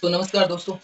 तो नमस्कार दोस्तों।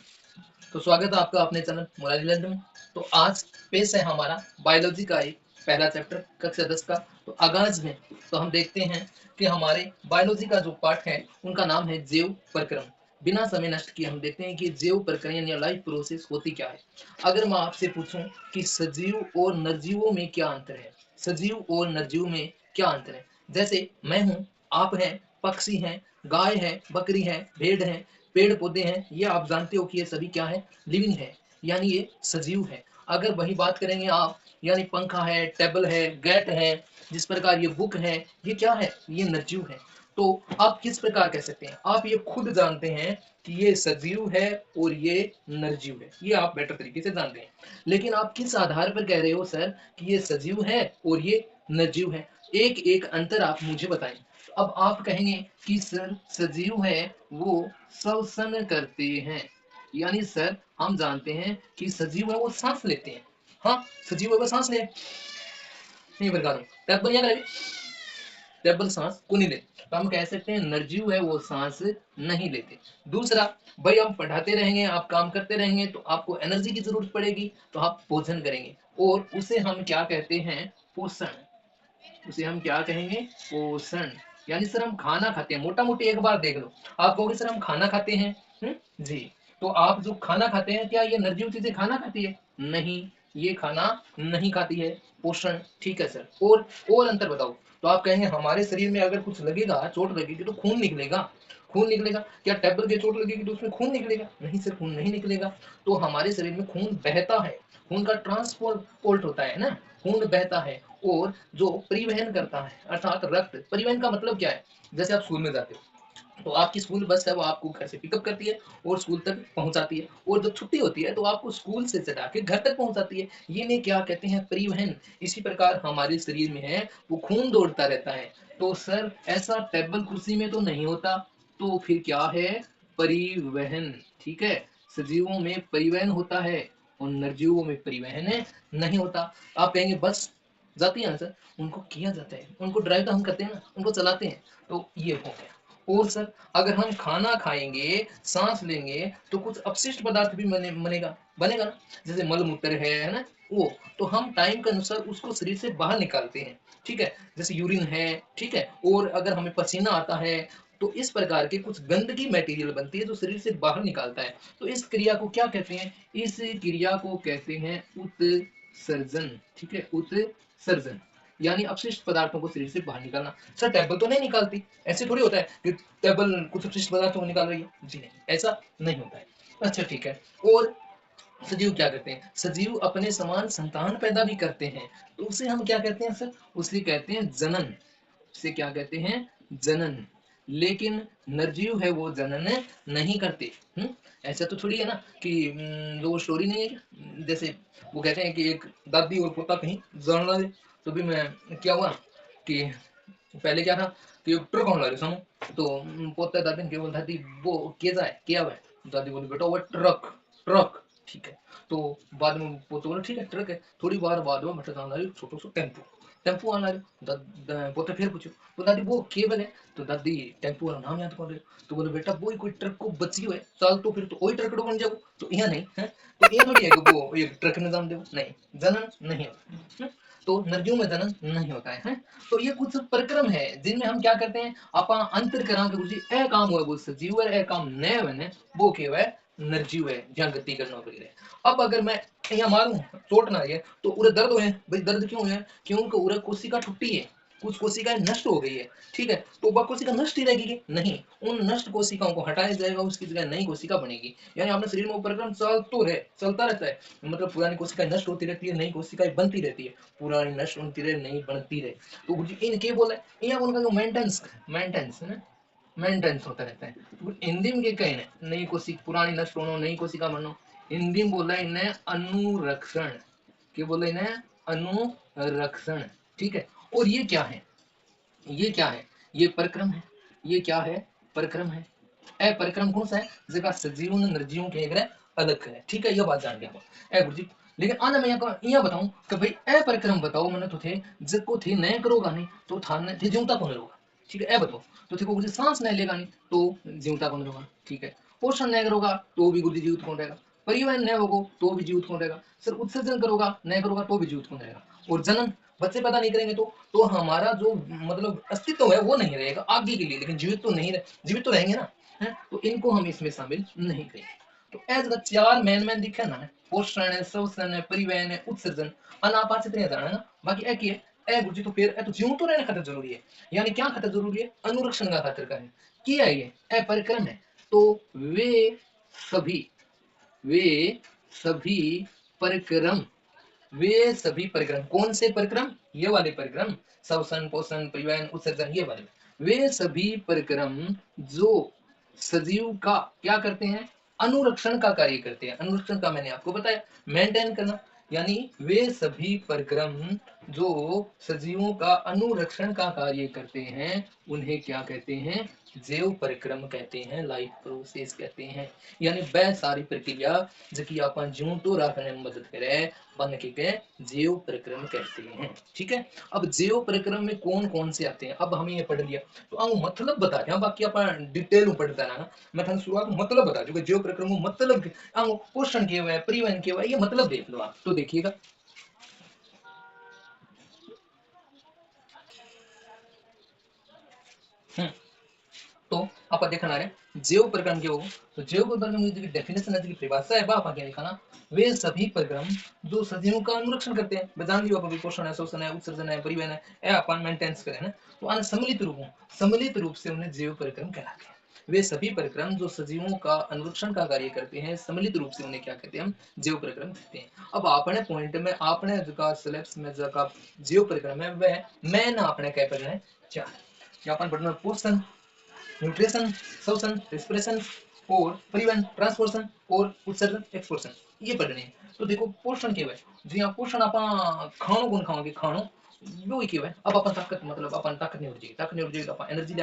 तो स्वागत है आपका अपने चैनल मोरारी लैंड में। तो आज पेश है हमारा बायोलॉजी का एक पहला चैप्टर कक्षा 10 का। तो आगाज में तो हम देखते हैं कि हमारे बायोलॉजी का जो पार्ट है उनका नाम है जैव प्रक्रम। बिना समय नष्ट किए हम देखते हैं कि जैव प्रक्रिया या लाइफ प्रोसेस होती क्या है। अगर मैं आपसे पूछूं कि सजीव और निर्जीवों में क्या अंतर है, सजीव और निर्जीव में क्या अंतर है, जैसे मैं हूं, आप हैं, पक्षी हैं, गाय है, बकरी है, भेड़ है, पेड़ पौधे हैं, ये आप जानते हो कि ये सभी क्या है, लिविंग है, यानी ये सजीव है। अगर वही बात करेंगे आप, यानी पंखा है, टेबल है, गेट है, जिस प्रकार ये बुक है, ये क्या है, ये निर्जीव है। तो आप किस प्रकार कह सकते हैं, आप ये खुद जानते हैं कि ये सजीव है और ये निर्जीव है, ये आप बेटर तरीके से जानते हैं। लेकिन आप किस आधार पर कह रहे हो सर कि ये सजीव है और ये निर्जीव है, एक एक अंतर आप मुझे बताएं। अब आप कहेंगे कि सर सजीव है वो श्वसन करते हैं, यानी सर हम जानते हैं कि सजीव है वो सांस लेते हैं। हाँ, सजीव है वो सांस ले नहीं बरका दो टेबल या टेबल सांस को नहीं लेते, तो हम कह सकते हैं निर्जीव है वो सांस नहीं लेते। दूसरा, भाई हम पढ़ाते रहेंगे, आप काम करते रहेंगे तो आपको एनर्जी की जरूरत पड़ेगी, तो आप भोजन करेंगे और उसे हम क्या कहते हैं, पोषण। उसे हम क्या कहेंगे, पोषण। यानी सर हम खाना खाते हैं, मोटा मोटी एक बार देख लो, आप कहोगे सर हम खाना खाते हैं, जी। तो आप जो खाना खाते हैं, क्या ये निर्जीव चीजें खाना खाती है? नहीं, ये खाना नहीं खाती है। पोषण, ठीक है सर। और अंतर बताओ। तो आप कहेंगे हमारे शरीर में अगर कुछ लगेगा, चोट लगेगी तो खून निकलेगा, खून निकलेगा। क्या टेबल के चोट लगेगी तो उसमें खून निकलेगा? नहीं सर, खून नहीं निकलेगा। तो हमारे शरीर में खून बहता है, खून का ट्रांसपोर्ट होता है ना, खून बहता है। और जो परिवहन करता है, अर्थात रक्त परिवहन का मतलब क्या है, जैसे आप स्कूल में जाते हो तो आपकी स्कूल बस है वो आपको घर से पिकअप करती है और स्कूल तक पहुंचाती है, और जब छुट्टी होती है तो आपको स्कूल से चढ़ा के घर तक पहुंचाती है। ये ने क्या कहते हैं, परिवहन। इसी प्रकार हमारे शरीर में है वो खून दौड़ता रहता है। तो सर ऐसा टेबल कुर्सी में तो नहीं होता, तो फिर क्या है, परिवहन। ठीक है, सजीवों में परिवहन होता है और निर्जीवों में परिवहन नहीं होता। आप कहेंगे बस जाती है ना सर, उनको किया जाता है, उनको ड्राइव तो हम करते हैं ना, उनको चलाते हैं। तो ये हो गया। और सर अगर हम खाना खाएंगे, सांस लेंगे, तो कुछ अपशिष्ट पदार्थ भी बनेगा ना, जैसे मल मूत्र है ना, वो तो हम टाइम के अनुसार उसको शरीर से बाहर निकालते हैं। ठीक है, जैसे यूरिन है, ठीक है, और अगर हमें पसीना आता है तो इस प्रकार के कुछ गंदगी मटेरियल बनती है जो शरीर से बाहर निकालता है। तो इस क्रिया को क्या कहते हैं, इस क्रिया को कहते हैं उत्सर्जन। ठीक है, उत्सर्जन, यानी अपशिष्ट पदार्थों को शरीर से बाहर निकालना। सर टेबल तो नहीं निकालती, ऐसे थोड़ी होता है कि टेबल कुछ अपशिष्ट पदार्थों को निकाल रही है, जी नहीं, ऐसा नहीं होता है। अच्छा ठीक है। और सजीव क्या करते हैं, सजीव अपने समान संतान पैदा भी करते हैं, तो उसे हम क्या कहते हैं सर, उसे कहते हैं जनन। उसे क्या कहते हैं, जनन। लेकिन निर्जीव है वो जनन नहीं करते। ऐसा तो थोड़ी है ना कि वो स्टोरी नहीं है क्या? जैसे वो कहते हैं कि एक दादी और पोता कहीं जाना दे, तो भी मैं क्या हुआ कि पहले क्या था कि ट्रक होने लगे सुनो, तो पोता दादी ने क्या बोला, दादी वो किया जाए क्या हुआ है? दादी बोली बेटा वो ट्रक, ट्रक। ठीक है, तो बाद में पोते बोला ठीक है ट्रक है। थोड़ी बार बाद में मतलब आने लगी छोटो सो टेम्पो, टेम्पो आने लगे। पोते फिर पूछो तो दादी वो के बने, तो दादी टेम्पो वाला नाम याद कर रहे हो, तो बोले बेटा वो कोई ट्रक को बची हुए चल, तो फिर तो वही ट्रक बन जाओ, तो यहाँ नहीं है, तो ये थोड़ी है कि वो एक ट्रक ने नाम दे, नहीं, जनन नहीं होता। तो नदियों में जनन नहीं होता है। तो ये कुछ प्रक्रम है जिनमें हम क्या करते हैं, आप अंतर करा के कुछ ए काम हुआ वो सजीव है, ए काम न बने वो केव है निर्जीव है, जहाँ गति करना पड़े। अब अगर मैं यहाँ मारूं चोट ना लगे तो उरे दर्द हुए, भाई दर्द क्यों है, क्योंकि उरे कोशिका टूटी है, कुछ कोशिकाएं नष्ट हो गई है। ठीक है, तो वह कोशिका नष्ट ही रहेगी नहीं, उन नष्ट कोशिकाओं को हटाया जाएगा, उसकी जगह नई कोशिका बनेगी। यानी अपने शरीर में उपक्रम चलता रहता है, मतलब पुरानी कोशिकाएं नष्ट होती रहती है, नई कोशिकाएं बनती रहती है, पुरानी नष्ट होती रहे, नई बनती रहे। तो इनके बोले यहाँ उनका जो मेंटेनेंस मेंटेनेंस है ना, मेंटेनेंस होता रहता है। तो हिंदी में कहीं नई कोशिका पुरानी नष्ट होना, नई कोशिका बनना, हिंदी में बोला इन्हें अनुरक्षण। क्या बोले इन्हें, अनुरक्षण। ठीक है, और ये क्या है, ये क्या है, ये परक्रम है। ये क्या है, परक्रम है। ए परक्रम कौन सा है, जगह सजीव ने निर्जीवों के एक अलग है। ठीक है, ये बात जान गया ए गुरुजी। लेकिन आना मैं यहाँ बताऊं कि भाई ए परक्रम बताओ मैंने तो थे जिसको थे नए करोगा नहीं तो था थे जीवता कौन होगा। ठीक है, ए बताओ तो देखो गुरुजी सांस नहीं लेगा नहीं तो जीवता कौन होगा। ठीक है, पोषण नहीं करोगा तो भी गुर्दी जीवित कौन रहेगा, परिवहन नहीं होगा तो भी जीवित कौन रहेगा सर, उत्सर्जन करोगा नहीं करोगा तो भी जीवित कौन रहेगा, और जन्म बच्चे पैदा नहीं करेंगे तो हमारा जो मतलब अस्तित्व है वो नहीं रहेगा आगे के लिए, लेकिन जीवित तो नहीं जीवित तो रहेंगे ना है, तो इनको हम इसमें शामिल नहीं करेंगे। तो एज का चार मेन दिखे ना, पोषण है, श्वसन है, परिवहन है, उत्सर्जन, अनापाचित नहीं जाना है ना, बाकी एक ही है ए गुरुजी, तो फिर ए तो जीव तो रहने खातिर जरूरी है, यानी क्या खातिर जरूरी है, अनुरक्षण का खातिर का है, किया है ये ए परिक्रम है, तो सभी वे सभी परिक्रम वे सभी परिक्रम, कौन से परिक्रम, ये वाले परिक्रम, श्वसन पोषण परिवहन उत्सर्जन ये वाले, वे सभी परिक्रम जो सजीव का क्या करते हैं, अनुरक्षण का कार्य करते हैं। अनुरक्षण का मैंने आपको बताया, मेंटेन करना, यानी वे सभी परिक्रम जो सजीवों का अनुरक्षण का कार्य करते हैं उन्हें क्या कहते हैं, जैव परिक्रम कहते हैं, लाइफ प्रोसेस कहते हैं, यानी वह सारी प्रक्रिया जो अपन जीवतो रखने में मदद करे बन के जैव परिक्रम कहते हैं। ठीक है, अब जैव परिक्रम में कौन कौन से आते हैं, अब हमें ये पढ़ लिया तो अब मतलब बता दिया, बाकी अपन डिटेल में पढ़ता ना, मैं थाने शुरुआत में मतलब बता दूंगा जैव परिक्रम मतलब पोषण के हुआ है, परिवहन के हुआ है, ये मतलब देख लो आप, तो देखिएगा तो आप देखना रहे जैव परिक्रम के हो, तो जैव परिक्रम की डेफिनेशन है, परिभाषा है बाप क्या लिखा ना, वे सभी परिक्रम जो सजीवों का अनुरक्षण करते हैं, मैं जान लियो अपन पोषण है, शोषण है, उत्सर्जन है, परिवहन है, ए अपन मेंटेनेंस करें ना, तो अन सम्मिलित रूप से उन्हें जैव परिक्रम कहलाते हैं। वे सभी परिक्रम जो सजीवों का अनुरक्षण का कार्य करते हैं सम्मिलित रूप से उन्हें क्या कहते हैं, हम जैव परिक्रम कहते हैं। अब आपने पॉइंट में आपने जो सिलेबस में जो जैव परिक्रम है वह मैन आपने क्या पढ़ना है, चार, अपन पढ़ना पोषण, न्यूट्रिशन, श्वसन, रेस्पिरेशन और परिवहन, ट्रांसपोर्शन और उत्सर्जन, एक्सपोर्शन, ये पढ़ने हैं। तो देखो पोषण के जी हाँ, पोषण आप खाणो कौन खाओगे, खाणो वो ही क्यों है, अब अपन ताकत मतलब अपन ताकत नहीं हो जाएगी, ताकत नहीं हो जाएगी तो अपन एनर्जी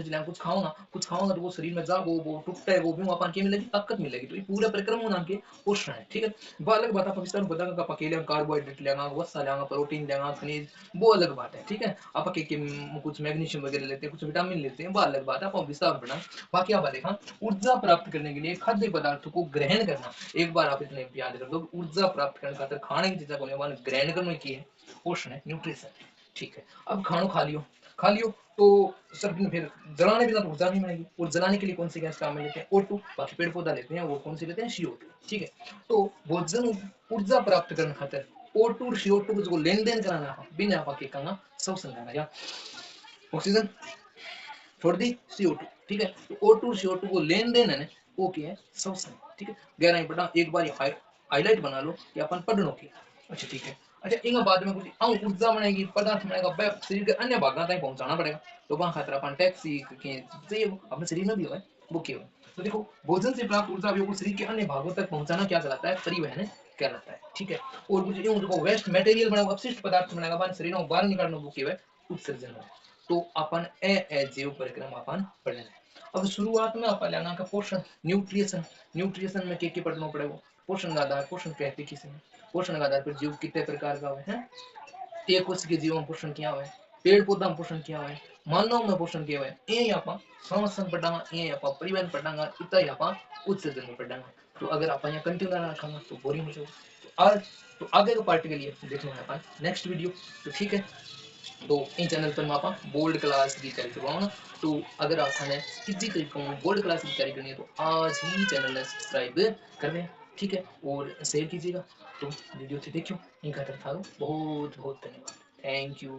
लेंगे, कुछ खाओगा तो वो शरीर में जा वो टूटता है, वो भी अपन क्या मिलेगी, ताकत मिलेगी, तो ये पूरा परिक्रम नाम के पोषण है। ठीक है, वो अलग बात है, विस्तार बता आप अकेले कार्बोहाइड्रेट लेगा, वसा लेगा, प्रोटीन लेगा, खनिज, वो अलग बात है। ठीक है, आप कुछ मैग्नीशियम वगैरह लेते हैं, कुछ विटामिन लेते हैं, वो अलग बात है, आप विस्तार बढ़ा, बाकी आप देखा ऊर्जा प्राप्त करने के लिए खाद्य पदार्थों को ग्रहण करना, एक बार आप इतने याद कर दो, ऊर्जा प्राप्त करने खातिर खाने की चीजें को ग्रहण करने की है, पोषण है, न्यूट्रिशन। ठीक है, अब खानो खा लियो तो सर फिर जलाने बिना तो ऊर्जा नहीं मिलेगी, और जलाने के लिए कौन सी गैस काम में लेते हैं, O2, बाकी पेड़ पौधा लेते हैं वो कौन सी लेते हैं, CO2। ठीक है, तो भोजन ऊर्जा प्राप्त करने खातिर O2 और CO2 को लेन देन कराना बिना पाके करना श्वसन करना, या ऑक्सीजन छोड़ दी CO2। ठीक है, तो O2 और CO2 को लेन देन है ना, वो क्या है, श्वसन। ठीक है, गहराई पढ़ा, एक बार हाईलाइट बना लो कि अपन पढ़नो की। अच्छा ठीक है, अच्छा इन बाद में कुछ ऊर्जा बनेगी, पदार्थ बनेगा, वह शरीर के अन्य भागों तक पहुंचाना पड़ेगा, तो वहां खातिर अपन टैक्सी के चाहिए, अपने शरीर में भी है वो क्यों है, तो देखो भोजन से प्राप्त ऊर्जा को शरीर के अन्य भागों तक पहुंचाना क्या कहलाता है, परिवहन कहलाता है। ठीक है, और कुछ यूं देखो वेस्ट मटेरियल बनेगा, अपशिष्ट पदार्थ बनेगा, अपन शरीर में बाहर निकालना वो क्यों है, उत्सर्जन है। तो अपन ए जीव परिक्रम अपन पढ़ना है। अब शुरुआत में अपन लेना का पोषण, न्यूट्रिशन में क्या पढ़ना पड़ेगा, पोषण का आधार, पोषण कहते किसे, पोषण का आधार पर जीव कितने प्रकार का है, एक कोश के जीव में पोषण किया हुआ है, पेड़ पौधा में पोषण किया हुआ है, मानव में पोषण किया हुआ है, ये आप संवसन पढ़ांगा, ये आप परिवहन पढ़ांगा, इतना ही आप उत्सर्जन में पढ़ांगा। तो अगर आप यहाँ कंटिन्यू रखा तो बोरिंग हो जाएगा, तो आज तो आगे के पार्ट के लिए देखना है अपन नेक्स्ट वीडियो। तो ठीक है, तो इन चैनल पर मैं आप बोल्ड क्लास की तैयारी करवाऊंगा, तो अगर आपने इसी तरीके से बोल्ड क्लास की तैयारी करनी है तो आज ही चैनल ने सब्सक्राइब कर दें। ठीक है, और शेयर कीजिएगा, तो वीडियो से देखियो इनका बहुत बहुत धन्यवाद, थैंक यू।